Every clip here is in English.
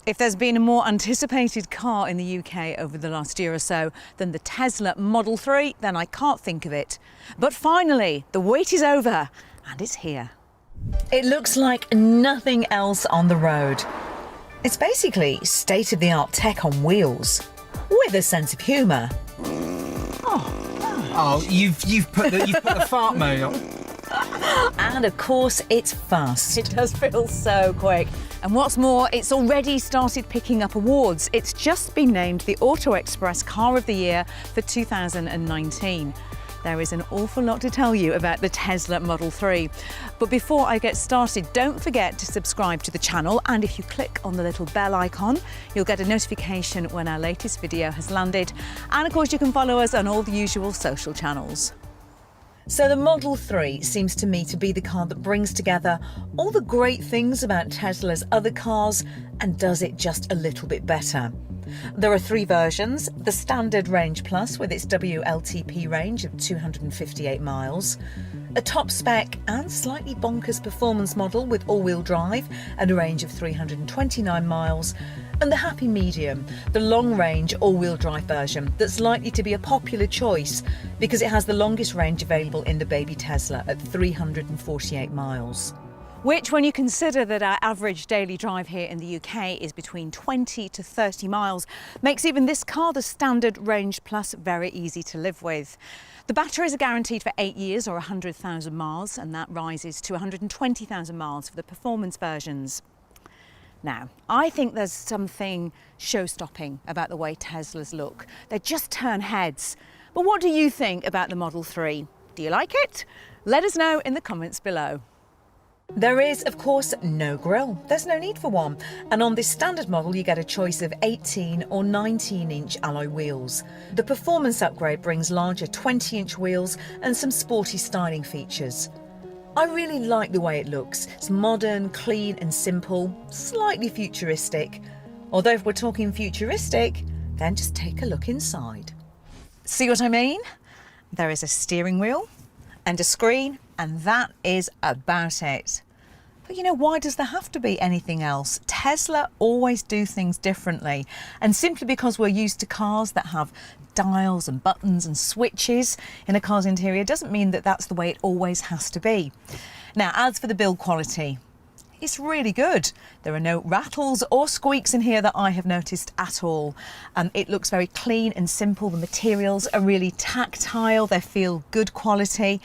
If there's been a more anticipated car in the UK over the last year or so than the Tesla Model 3, then I can't think of it. But finally, the wait is over and it's here. It looks like nothing else on the road. It's basically state-of-the-art tech on wheels, with a sense of humour. Oh, you've put the fart mode on. And of course, it's fast. It does feel so quick. And what's more, it's already started picking up awards. It's just been named the Auto Express Car of the Year for 2019. There is an awful lot to tell you about the Tesla Model 3. But before I get started, don't forget to subscribe to the channel, and if you click on the little bell icon, you'll get a notification when our latest video has landed. And of course, you can follow us on all the usual social channels. So the Model 3 seems to me to be the car that brings together all the great things about Tesla's other cars and does it just a little bit better. There are 3 versions: the standard Range Plus with its WLTP range of 258 miles, a top spec and slightly bonkers performance model with all-wheel drive and a range of 329 miles, and the happy medium, the long-range all-wheel drive version that's likely to be a popular choice because it has the longest range available in the baby Tesla at 348 miles. Which, when you consider that our average daily drive here in the UK is between 20 to 30 miles, makes even this car, the standard Range Plus, very easy to live with. The batteries are guaranteed for 8 years or 100,000 miles, and that rises to 120,000 miles for the performance versions. Now, I think there's something show-stopping about the way Teslas look. They just turn heads. But what do you think about the Model 3? Do you like it? Let us know in the comments below. There is, of course, no grille. There's no need for one. And on this standard model, you get a choice of 18 or 19-inch alloy wheels. The performance upgrade brings larger 20-inch wheels and some sporty styling features. I really like the way it looks. It's modern, clean and simple, slightly futuristic. Although if we're talking futuristic, then just take a look inside. See what I mean? There is a steering wheel and a screen, and that is about it. But you know, why does there have to be anything else? Tesla always do things differently, and simply because we're used to cars that have dials and buttons and switches in a car's interior doesn't mean that that's the way it always has to be. Now, as for the build quality, it's really good. There are no rattles or squeaks in here that I have noticed at all. It looks very clean and simple. The materials are really tactile. They feel good quality.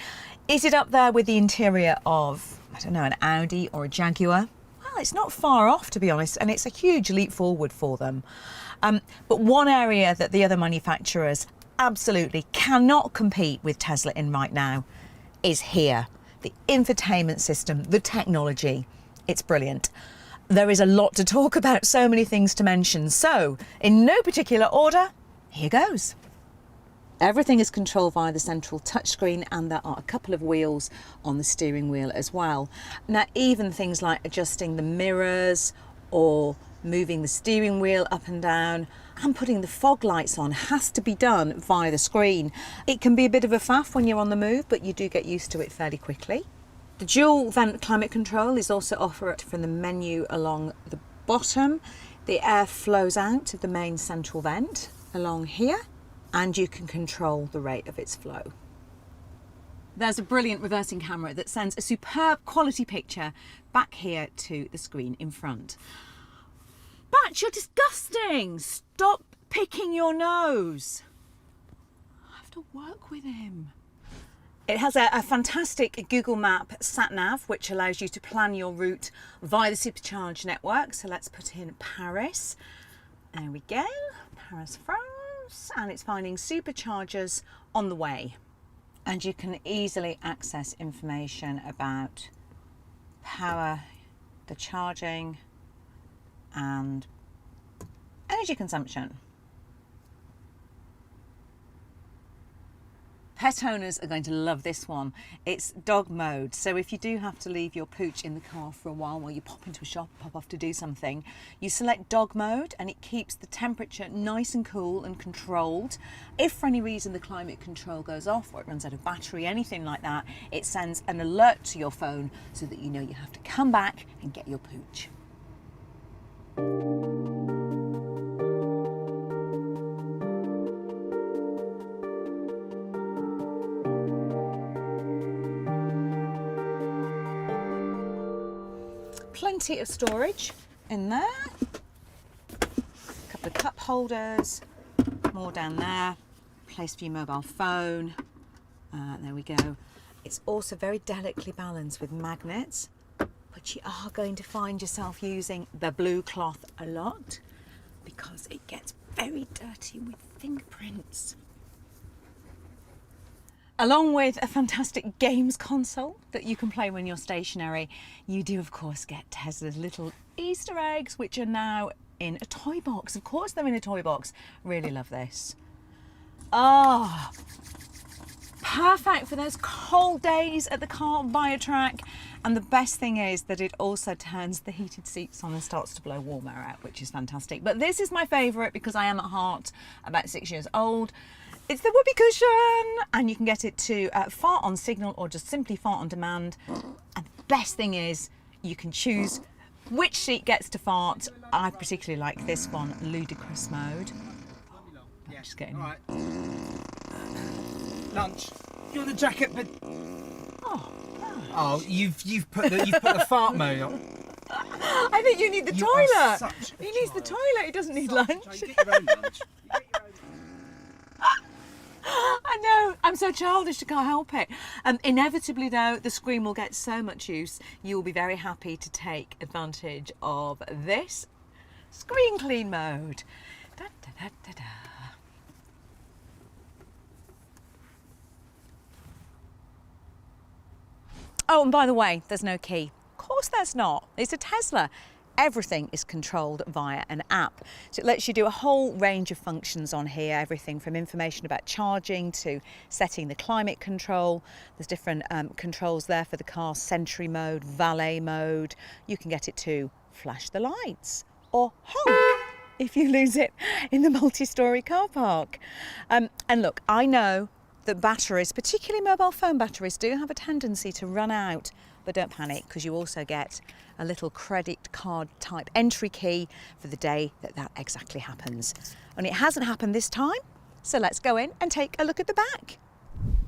Is it up there with the interior of, I don't know, an Audi or a Jaguar? Well, it's not far off, to be honest, and it's a huge leap forward for them. But one area that the other manufacturers absolutely cannot compete with Tesla in right now is here. The infotainment system, the technology. It's brilliant. There is a lot to talk about, so many things to mention. So, in no particular order, here goes. Everything is controlled via the central touchscreen, and there are a couple of wheels on the steering wheel as well. Now, even things like adjusting the mirrors or moving the steering wheel up and down and putting the fog lights on has to be done via the screen. It can be a bit of a faff when you're on the move, but you do get used to it fairly quickly. The dual vent climate control is also offered from the menu along the bottom. The air flows out of the main central vent along here, and you can control the rate of its flow. There's a brilliant reversing camera that sends a superb quality picture back here to the screen in front. But you're disgusting! Stop picking your nose. I have to work with him. It has a fantastic Google Map sat-nav, which allows you to plan your route via the Supercharge network. So let's put in Paris. There we go, Paris, France. And it's finding superchargers on the way. And you can easily access information about power, the charging, and energy consumption. Pet owners are going to love this one. It's dog mode, so if you do have to leave your pooch in the car for a while you pop into a shop, pop off to do something, you select dog mode and it keeps the temperature nice and cool and controlled. If for any reason the climate control goes off or it runs out of battery, anything like that, it sends an alert to your phone so that you know you have to come back and get your pooch. plenty of storage in there. A couple of cup holders, more down there. Place for your mobile phone. There we go. It's also very delicately balanced with magnets, but you are going to find yourself using the blue cloth a lot because it gets very dirty with fingerprints. Along with a fantastic games console that you can play when you're stationary, you do of course get Tesla's little Easter eggs, which are now in a toy box. Of course they're in a toy box. Really love this. Oh, perfect for those cold days at the car Biotrack. And the best thing is that it also turns the heated seats on and starts to blow warm air out, which is fantastic. But this is my favourite because I am at heart about 6 years old. It's the whoopee cushion, and you can get it to fart on signal or just simply fart on demand. And the best thing is you can choose which seat gets to fart. I particularly like this one, ludicrous mode. Yeah. Just getting. All right. Lunch. You want the jacket? But oh, you've put the fart mode on. I think you need the You are toilet. such a He needs the child. toilet. He doesn't need lunch. You get your own lunch. You get your own. I know, I'm so childish, I can't help it. Inevitably though, the screen will get so much use, you will be very happy to take advantage of this screen clean mode. Da, da, da, da, da. Oh, and by the way, there's no key. Of course there's not. It's a Tesla. Everything is controlled via an app. So it lets you do a whole range of functions on here, everything from information about charging to setting the climate control. There's different controls there for the car, Sentry mode, valet mode. You can get it to flash the lights or honk if you lose it in the multi-storey car park. And look, I know that batteries, particularly mobile phone batteries, do have a tendency to run out. But don't panic, because you also get a little credit card type entry key for the day that that exactly happens. And it hasn't happened this time, so let's go in and take a look at the back.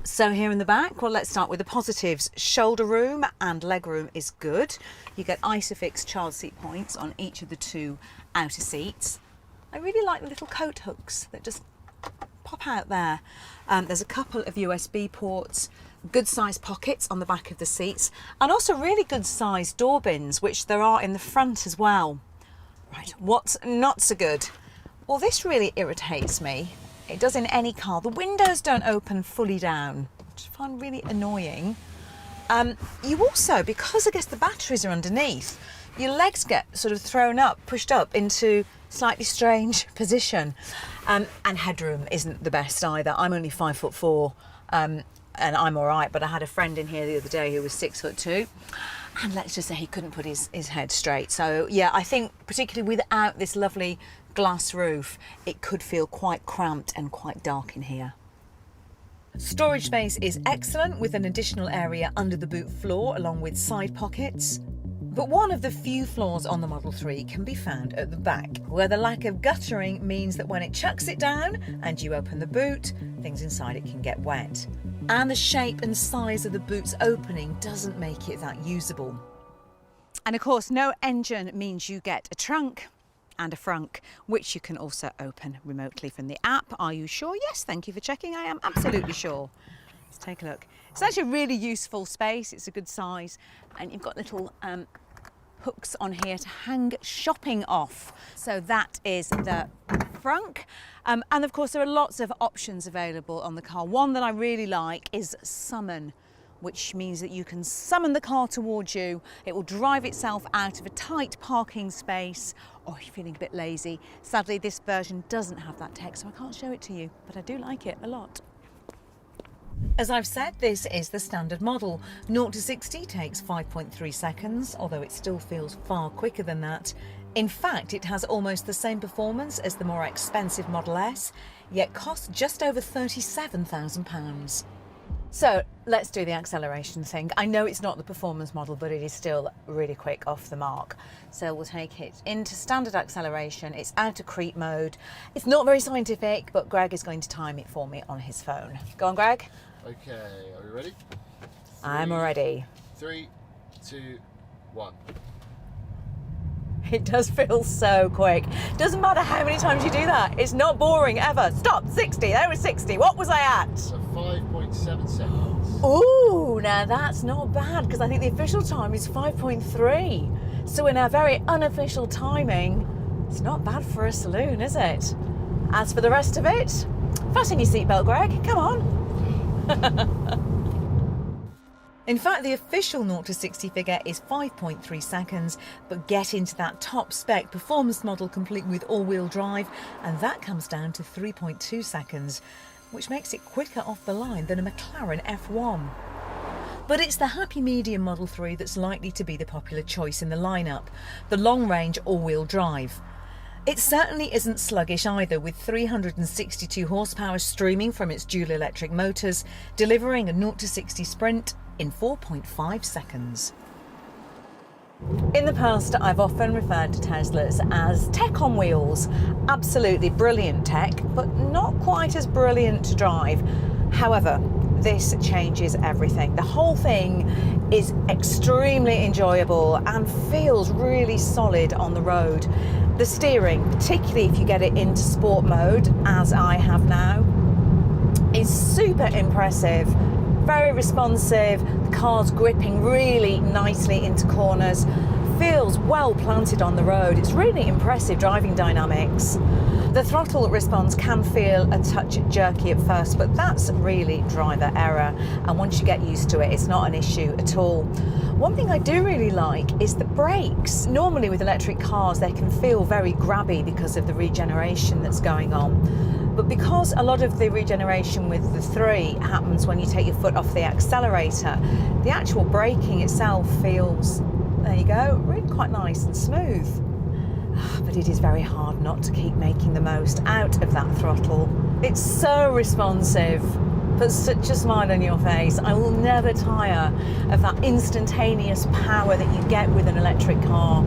So here in the back, well, let's start with the positives. Shoulder room and leg room is good. You get Isofix child seat points on each of the two outer seats. I really like the little coat hooks that just pop out there. There's a couple of USB ports, good sized pockets on the back of the seats, and also really good sized door bins, which there are in the front as well. Right, what's not so good? Well, this really irritates me. It does in any car. The windows don't open fully down, which I find really annoying. You also, because I guess the batteries are underneath, your legs get sort of thrown up, pushed up into slightly strange position. And headroom isn't the best either. I'm only 5'4", and I'm all right, but I had a friend in here the other day who was 6'2", and let's just say he couldn't put his head straight. So yeah, I think particularly without this lovely glass roof, it could feel quite cramped and quite dark in here. Storage space is excellent, with an additional area under the boot floor along with side pockets. But one of the few flaws on the Model 3 can be found at the back, where the lack of guttering means that when it chucks it down and you open the boot, things inside it can get wet. And the shape and size of the boot's opening doesn't make it that usable. And of course, no engine means you get a trunk and a frunk, which you can also open remotely from the app. Are you sure? Yes, thank you for checking. I am absolutely sure. Let's take a look. It's actually a really useful space. It's a good size, and you've got little hooks on here to hang shopping off. So that is the frunk. And of course, there are lots of options available on the car. One that I really like is summon, which means that you can summon the car towards you. It will drive itself out of a tight parking space, or if you're feeling a bit lazy. Sadly, this version doesn't have that tech, so I can't show it to you, but I do like it a lot. As I've said, this is the standard model. 0 to 60 takes 5.3 seconds, although it still feels far quicker than that. In fact, it has almost the same performance as the more expensive Model S, yet costs just over £37,000. So let's do the acceleration thing. I know it's not the performance model, but it is still really quick off the mark. So we'll take it into standard acceleration. It's out of creep mode. It's not very scientific, but Greg is going to time it for me on his phone. Go on, Greg. Okay, are we ready? I'm ready. 3, 2, 1. It does feel so quick. Doesn't matter how many times you do that. It's not boring ever. Stop, 60, there was 60. What was I at? So 5.7 seconds. Ooh, now that's not bad because I think the official time is 5.3. So in our very unofficial timing, it's not bad for a saloon, is it? As for the rest of it, fasten your seatbelt, Greg. Come on. In fact, the official 0 to 60 figure is 5.3 seconds, but get into that top spec performance model complete with all-wheel drive, and that comes down to 3.2 seconds, which makes it quicker off the line than a McLaren F1. But it's the happy medium Model 3 that's likely to be the popular choice in the lineup, the long-range all-wheel drive. It certainly isn't sluggish either, with 362 horsepower streaming from its dual electric motors, delivering a 0 to 60 sprint in 4.5 seconds. In the past, I've often referred to Teslas as tech on wheels. Absolutely brilliant tech, but not quite as brilliant to drive. However, this changes everything. The whole thing is extremely enjoyable and feels really solid on the road. The steering, particularly if you get it into sport mode, as I have now, is super impressive. Very responsive, the car's gripping really nicely into corners, feels well planted on the road. It's really impressive driving dynamics. The throttle response can feel a touch jerky at first, but that's really driver error, and once you get used to it, it's not an issue at all. One thing I do really like is the brakes. Normally with electric cars they can feel very grabby because of the regeneration that's going on. But because a lot of the regeneration with the 3 happens when you take your foot off the accelerator, the actual braking itself feels, there you go, really quite nice and smooth. But it is very hard not to keep making the most out of that throttle. It's so responsive, puts such a smile on your face. I will never tire of that instantaneous power that you get with an electric car.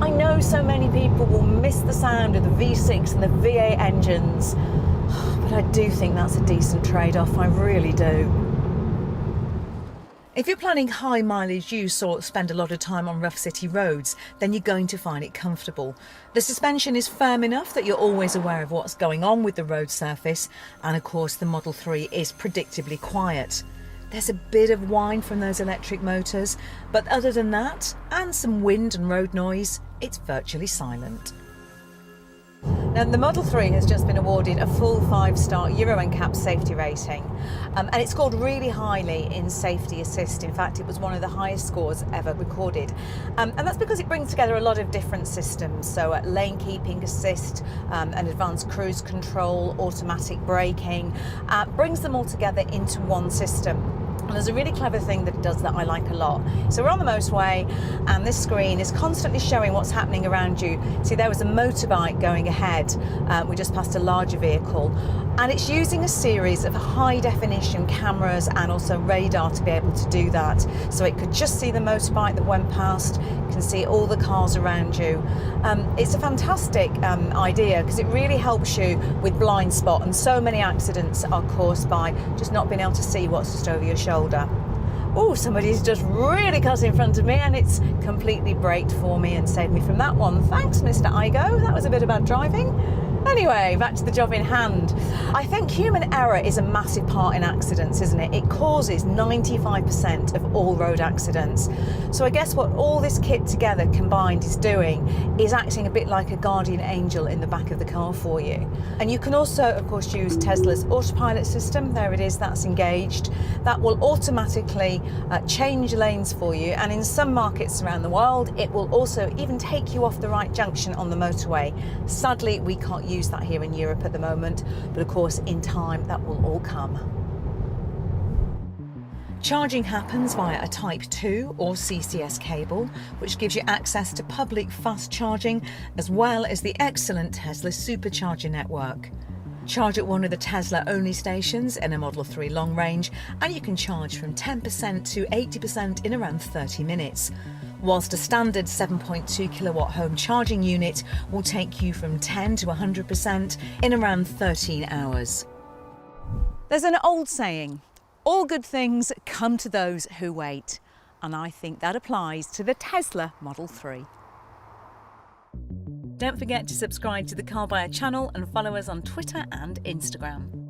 I know so many people will miss the sound of the V6 and the V8 engines, but I do think that's a decent trade-off, I really do. If you're planning high mileage use or spend a lot of time on rough city roads, then you're going to find it comfortable. The suspension is firm enough that you're always aware of what's going on with the road surface, and of course the Model 3 is predictably quiet. There's a bit of whine from those electric motors, but other than that, and some wind and road noise, it's virtually silent. Now, the Model 3 has just been awarded a full 5-star Euro NCAP safety rating, and it scored really highly in Safety Assist. In fact, it was one of the highest scores ever recorded, and that's because it brings together a lot of different systems. So lane keeping assist, and advanced cruise control, automatic braking, brings them all together into one system. And there's a really clever thing that it does that I like a lot. So we're on the motorway and this screen is constantly showing what's happening around you. See, there was a motorbike going ahead. We just passed a larger vehicle, and it's using a series of high definition cameras and also radar to be able to do that. So it could just see the motorbike that went past, can see all the cars around you. It's a fantastic idea because it really helps you with blind spot, and so many accidents are caused by just not being able to see what's just over your shoulder. Oh, somebody's just really cut in front of me and it's completely braked for me and saved me from that one. Thanks, Mr. Igo. That was a bit of bad driving. Anyway, back to the job in hand. I think human error is a massive part in accidents, isn't it? It causes 95% of all road accidents. So I guess what all this kit together combined is doing is acting a bit like a guardian angel in the back of the car for you. And you can also, of course, use Tesla's autopilot system. There it is, that's engaged. That will automatically change lanes for you. And in some markets around the world, it will also even take you off the right junction on the motorway. Sadly, we can't use that here in Europe at the moment, but of course in time that will all come. Charging happens via a Type 2 or CCS cable, which gives you access to public fast charging as well as the excellent Tesla supercharger network. Charge at one of the Tesla only stations in a Model 3 long range, and you can charge from 10% to 80% in around 30 minutes. Whilst a standard 7.2 kilowatt home charging unit will take you from 10 to 100% in around 13 hours. There's an old saying, all good things come to those who wait, and I think that applies to the Tesla Model 3. Don't forget to subscribe to the Car Buyer channel and follow us on Twitter and Instagram.